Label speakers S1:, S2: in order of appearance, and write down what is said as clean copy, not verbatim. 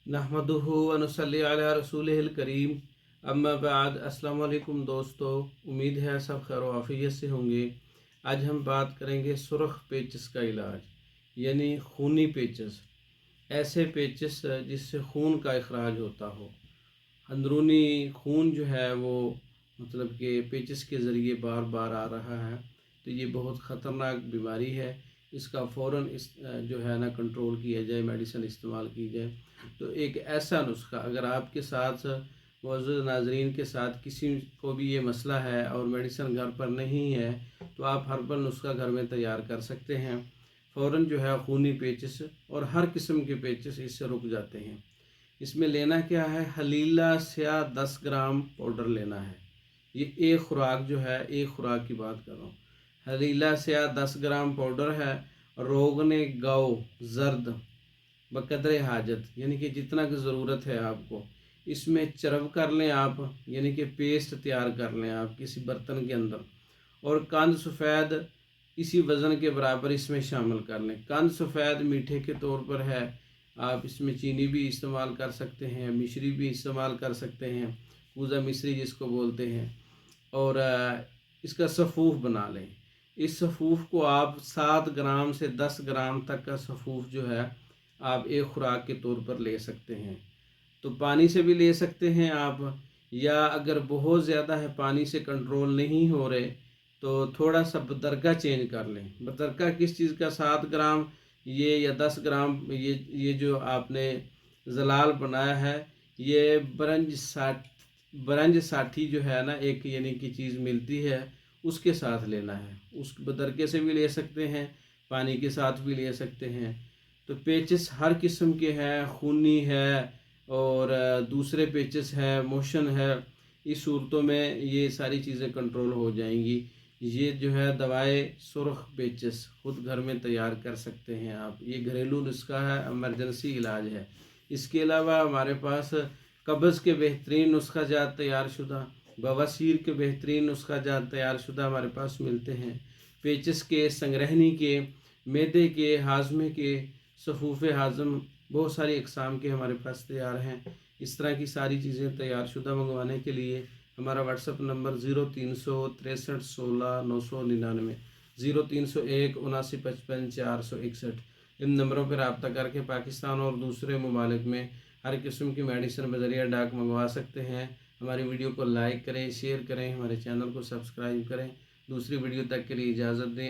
S1: नहमदुहु व नुसल्ली अला रसूलिहिल करीम। अम्मा बाद। अस्सलाम वालेकुम दोस्तों, उम्मीद है सब खैर व आफियत से होंगे। आज हम बात करेंगे सुर्ख पेचिस का इलाज, यानी खूनी पेचिस। ऐसे पेचिस जिससे खून का इखराज होता हो, अंदरूनी खून जो है वो मतलब कि पेचिस के ज़रिए बार बार आ रहा है, तो ये बहुत ख़तरनाक बीमारी है। इसका फ़ौरन जो है ना कंट्रोल किया जाए, मेडिसिन इस्तेमाल की जाए। तो एक ऐसा नुस्खा अगर आपके साथ मौजूद नाजरीन के साथ किसी को भी ये मसला है और मेडिसिन घर पर नहीं है, तो आप हर्बल नुस्खा घर में तैयार कर सकते हैं। फ़ौरन जो है खूनी पेचिस और हर किस्म के पेचिस इससे रुक जाते हैं। इसमें लेना क्या है, हलीला स्याह 10 ग्राम पाउडर लेना है। ये एक खुराक जो है, एक खुराक की बात कर रहा हूँ। हलीला स्याह 10 ग्राम पाउडर है। रोगने गौ जर्द बकदर हाजत, यानी कि जितना की ज़रूरत है आपको। इसमें चरब कर लें आप, यानी कि पेस्ट तैयार कर लें आप किसी बर्तन के अंदर। और कंद सफ़ेद इसी वज़न के बराबर इसमें शामिल कर लें। कंद सफ़ेद मीठे के तौर पर है, आप इसमें चीनी भी इस्तेमाल कर सकते हैं, मिश्री भी इस्तेमाल कर सकते हैं, कूज़ा मिश्री जिसको बोलते हैं। और इसका सफ़ूफ बना लें। इस सफ़ूफ को आप 7 ग्राम से 10 ग्राम तक का सफ़ूफ जो है आप एक खुराक के तौर पर ले सकते हैं। तो पानी से भी ले सकते हैं आप, या अगर बहुत ज़्यादा है पानी से कंट्रोल नहीं हो रहे, तो थोड़ा सा बदरका चेंज कर लें। बदरका किस चीज़ का, 7 ग्राम ये या 10 ग्राम ये जो आपने ज़लाल बनाया है, ये बरंज साठी जो है ना, एक यानी कि चीज़ मिलती है, उसके साथ लेना है। उस बदरके से भी ले सकते हैं, पानी के साथ भी ले सकते हैं। तो पेचिस हर किस्म के हैं, खूनी है और दूसरे पेचिस है, मोशन है। इस सूरतों में ये सारी चीज़ें कंट्रोल हो जाएंगी। ये जो है दवाएं सुर्ख पेचिस खुद घर में तैयार कर सकते हैं आप। ये घरेलू नुस्खा है, एमरजेंसी इलाज है। इसके अलावा हमारे पास कब्ज़ के बेहतरीन नुस्खा जात तैयार शुदा, बवासीर के बेहतरीन नुस्खा जात तैयार शुदा हमारे पास मिलते हैं। पेचिस के, संग्रहणी के, मैदे के, हाजमे के, सफूफ़ हाज़म, बहुत सारी अक़साम के हमारे पास तैयार हैं। इस तरह की सारी चीज़ें तैयार शुदा मंगवाने के लिए हमारा व्हाट्सअप नंबर 0363 16 999, 0301 79 55 461। इन नंबरों पर रब्ता करके पाकिस्तान और दूसरे ममालिक में हर किस्म की मेडिसिन बज़रिया डाक मंगवा सकते हैं। हमारी वीडियो को लाइक करें, शेयर करें, हमारे चैनल को सब्सक्राइब करें। दूसरी वीडियो तक के लिए इजाज़त दें।